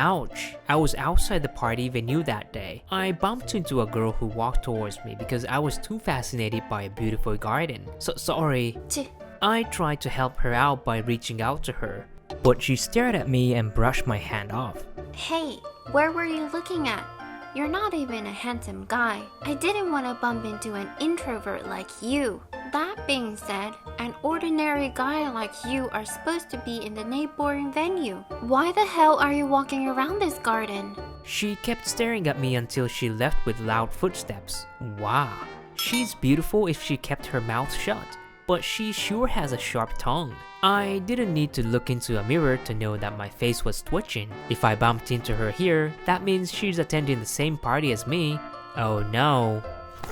Ouch! I was outside the party venue that day. I bumped into a girl who walked towards me because I was too fascinated by a beautiful garden. So sorry. I tried to help her out by reaching out to her, but she stared at me and brushed my hand off. Hey, where were you looking at? You're not even a handsome guy. I didn't want to bump into an introvert like you. That being said, an ordinary guy like you are supposed to be in the neighboring venue. Why the hell are you walking around this garden? She kept staring at me until she left with loud footsteps. Wow, she's beautiful if she kept her mouth shut, but she sure has a sharp tongue. I didn't need to look into a mirror to know that my face was twitching. If I bumped into her here, that means she's attending the same party as me. Oh no.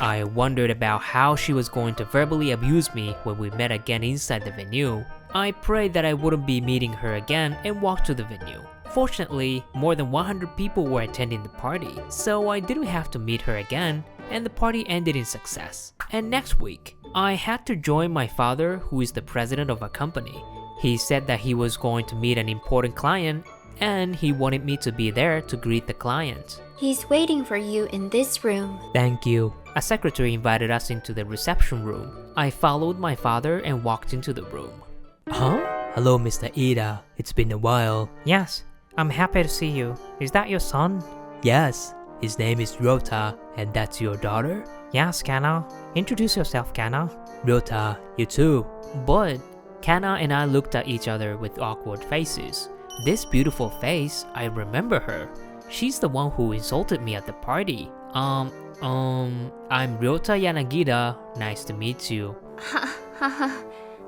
I wondered about how she was going to verbally abuse me when we met again inside the venue. I prayed that I wouldn't be meeting her again and walked to the venue. Fortunately, more than 100 people were attending the party, so I didn't have to meet her again, and the party ended in success. And next week, I had to join my father, who is the president of a company. He said that he was going to meet an important client, and he wanted me to be there to greet the client. He's waiting for you in this room. Thank you. A secretary invited us into the reception room. I followed my father and walked into the room. Huh? Hello, Mr. Ida. It's been a while. Yes, I'm happy to see you. Is that your son? Yes. His name is Rota, and that's your daughter? Yes, Kana. Introduce yourself, Kana. Rota, you too. But Kana and I looked at each other with awkward faces. This beautiful face, I remember her. She's the one who insulted me at the party. I'm Ryota Yanagida. Nice to meet you.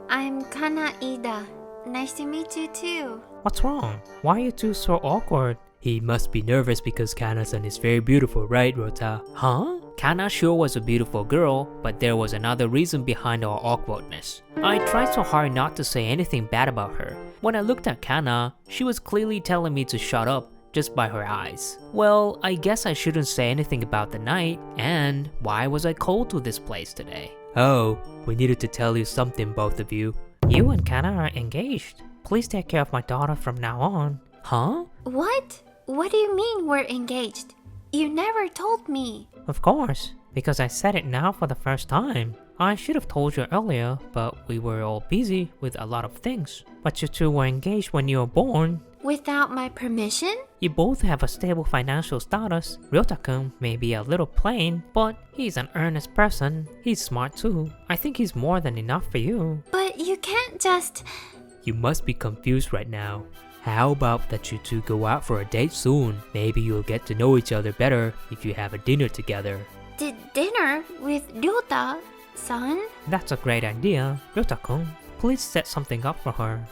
I'm Kana Ida. Nice to meet you too. What's wrong? Why are you two so awkward? He must be nervous because Kana-san is very beautiful, right, Rota? Huh? Kana sure was a beautiful girl, but there was another reason behind our awkwardness. I tried so hard not to say anything bad about her. When I looked at Kana, she was clearly telling me to shut up just by her eyes. Well, I guess I shouldn't say anything about the night, and why was I called to this place today? Oh, we needed to tell you something, both of you. You and Kana are engaged. Please take care of my daughter from now on. Huh? What? What do you mean we're engaged? You never told me. Of course, because I said it now for the first time. I should have told you earlier, but we were all busy with a lot of things. But you two were engaged when you were born. Without my permission? You both have a stable financial status. Ryota-kun may be a little plain, but he's an earnest person. He's smart too. I think he's more than enough for you. But you can't just... You must be confused right now. How about that you two go out for a date soon? Maybe you'll get to know each other better if you have a dinner together. Dinner with Ryota-san? That's a great idea. Ryota-kun, please set something up for her.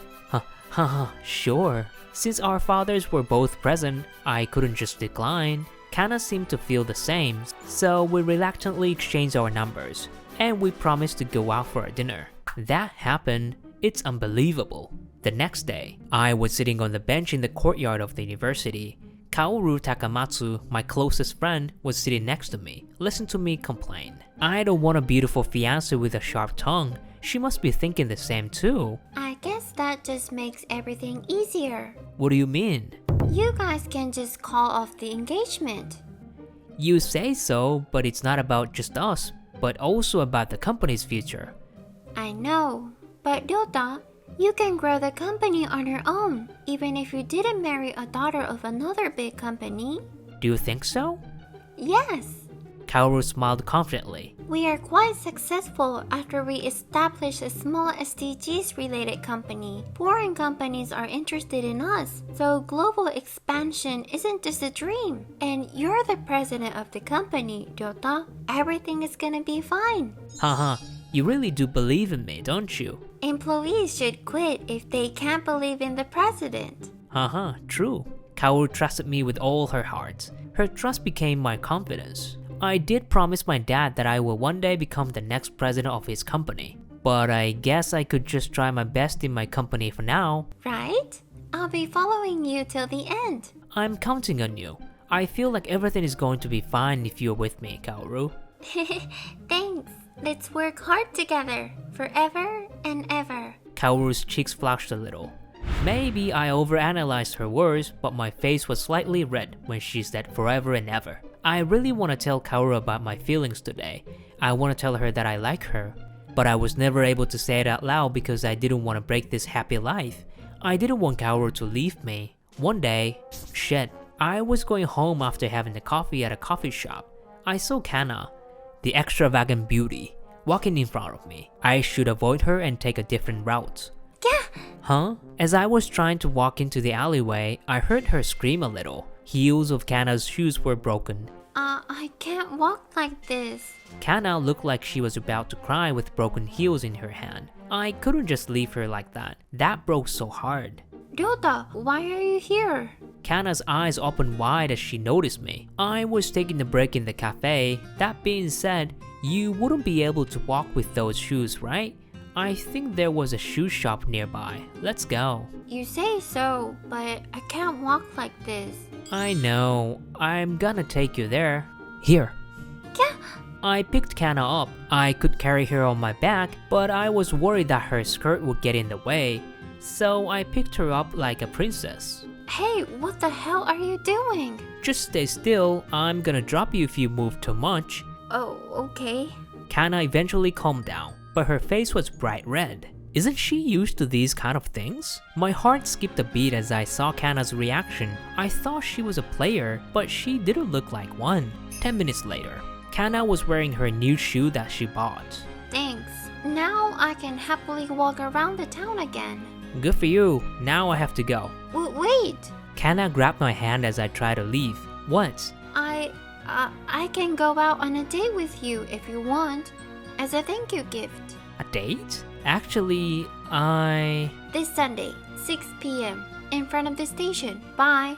Sure. Since our fathers were both present, I couldn't just decline. Kana seemed to feel the same, so we reluctantly exchanged our numbers, and we promised to go out for a dinner. That happened. It's unbelievable. The next day, I was sitting on the bench in the courtyard of the university. Kaoru Takamatsu, my closest friend, was sitting next to me. Listen to me complain. I don't want a beautiful fiancé with a sharp tongue. She must be thinking the same too. I guess that just makes everything easier. What do you mean? You guys can just call off the engagement. You say so, but it's not about just us, but also about the company's future. I know, but Ryota, you can grow the company on your own, even if you didn't marry a daughter of another big company. Do you think so? Yes. Kaoru smiled confidently. We are quite successful after we established a small SDGs-related company. Foreign companies are interested in us, so global expansion isn't just a dream. And you're the president of the company, Ryota. Everything is gonna be fine. Haha, you really do believe in me, don't you? Employees should quit if they can't believe in the president. True. Kaoru trusted me with all her heart. Her trust became my confidence. I did promise my dad that I will one day become the next president of his company. But I guess I could just try my best in my company for now. Right? I'll be following you till the end. I'm counting on you. I feel like everything is going to be fine if you're with me, Kaoru. Thanks. Let's work hard together, forever and ever. Kaoru's cheeks flushed a little. Maybe I overanalyzed her words, but my face was slightly red when she said forever and ever. I really want to tell Kaoru about my feelings today. I want to tell her that I like her. But I was never able to say it out loud because I didn't want to break this happy life. I didn't want Kaoru to leave me. One day, I was going home after having a coffee at a coffee shop. I saw Kana, the extravagant beauty, walking in front of me. I should avoid her and take a different route. Yeah. Huh? As I was trying to walk into the alleyway, I heard her scream a little. Heels of Kana's shoes were broken. I can't walk like this. Kana looked like she was about to cry with broken heels in her hand. I couldn't just leave her like that. That broke so hard. Ryota, why are you here? Kana's eyes opened wide as she noticed me. I was taking a break in the cafe. That being said, you wouldn't be able to walk with those shoes, right? I think there was a shoe shop nearby. Let's go. You say so, but I can't walk like this. I know. I'm gonna take you there. Here. Yeah. I picked Kana up. I could carry her on my back, but I was worried that her skirt would get in the way. So I picked her up like a princess. Hey, what the hell are you doing? Just stay still. I'm gonna drop you if you move too much. Oh, okay. Kana eventually calmed down, but her face was bright red. Isn't she used to these kind of things? My heart skipped a beat as I saw Kana's reaction. I thought she was a player, but she didn't look like one. 10 minutes later, Kana was wearing her new shoe that she bought. Thanks. Now I can happily walk around the town again. Good for you. Now I have to go. Wait. Kana grabbed my hand as I tried to leave. What? I can go out on a date with you if you want, as a thank you gift. A date? Actually, This Sunday, 6 p.m. in front of the station. Bye.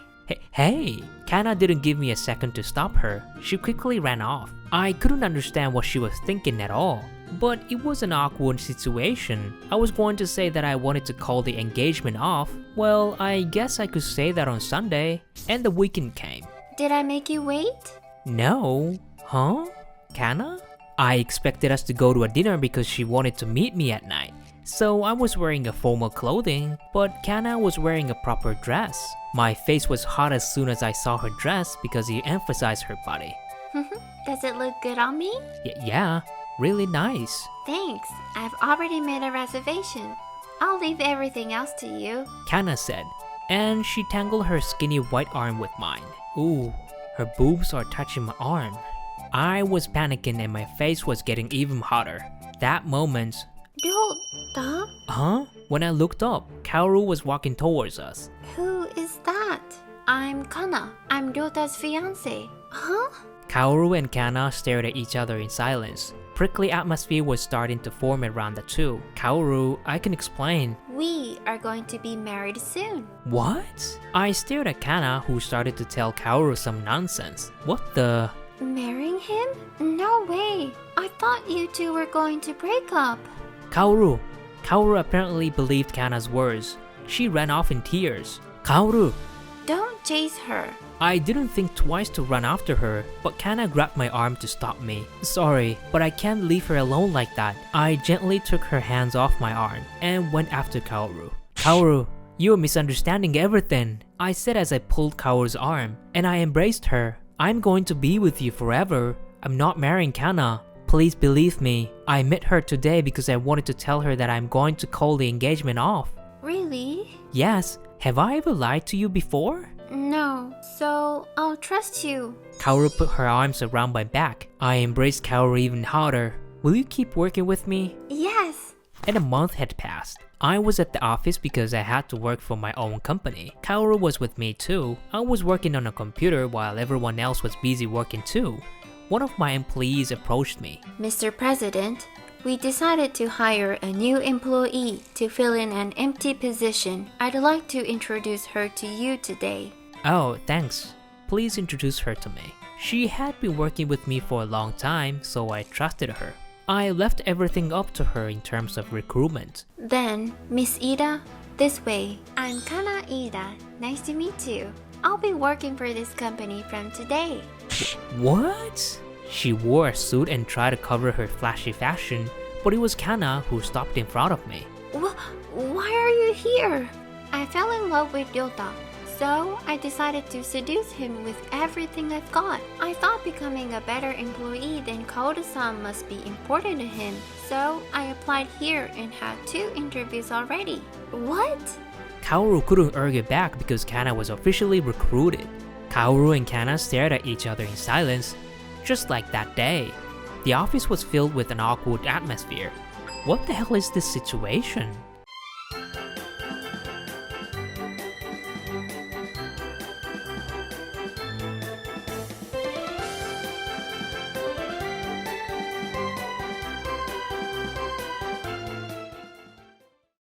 Hey! Kana didn't give me a second to stop her. She quickly ran off. I couldn't understand what she was thinking at all. But it was an awkward situation. I was going to say that I wanted to call the engagement off. Well, I guess I could say that on Sunday. And the weekend came. Did I make you wait? No. Huh? Kana? I expected us to go to a dinner because she wanted to meet me at night. So I was wearing a formal clothing, but Kana was wearing a proper dress. My face was hot as soon as I saw her dress because it emphasized her body. Does it look good on me? Yeah, really nice. Thanks. I've already made a reservation. I'll leave everything else to you. Kana said, and she tangled her skinny white arm with mine. Ooh, her boobs are touching my arm. I was panicking and my face was getting even hotter. That moment... Ryota? Huh? When I looked up, Kaoru was walking towards us. Who is that? I'm Kana. I'm Ryota's fiancé. Huh? Kaoru and Kana stared at each other in silence. Prickly atmosphere was starting to form around the two. Kaoru, I can explain. We are going to be married soon. What? I stared at Kana, who started to tell Kaoru some nonsense. What the... Marrying him? No way. I thought you two were going to break up. Kaoru apparently believed Kana's words. She ran off in tears. Kaoru! Don't chase her. I didn't think twice to run after her, but Kana grabbed my arm to stop me. Sorry, but I can't leave her alone like that. I gently took her hands off my arm and went after Kaoru. Kaoru, you're misunderstanding everything, I said as I pulled Kaoru's arm, and I embraced her. I'm going to be with you forever. I'm not marrying Kana. Please believe me. I met her today because I wanted to tell her that I'm going to call the engagement off. Really? Yes. Have I ever lied to you before? No, so I'll trust you. Kaoru put her arms around my back. I embraced Kaoru even harder. Will you keep working with me? Yes. And a month had passed. I was at the office because I had to work for my own company. Kaoru was with me too. I was working on a computer while everyone else was busy working too. One of my employees approached me. Mr. President, we decided to hire a new employee to fill in an empty position. I'd like to introduce her to you today. Oh, thanks. Please introduce her to me. She had been working with me for a long time, so I trusted her. I left everything up to her in terms of recruitment. Then, Miss Ida, this way. I'm Kana Ida. Nice to meet you. I'll be working for this company from today. What? She wore a suit and tried to cover her flashy fashion, but it was Kana who stopped in front of me. Why are you here? I fell in love with Ryota, so I decided to seduce him with everything I've got. I thought becoming a better employee than Kaoru-san must be important to him, so I applied here and had 2 interviews already. What? Kaoru couldn't argue back because Kana was officially recruited. Kaoru and Kana stared at each other in silence, just like that day. The office was filled with an awkward atmosphere. What the hell is this situation?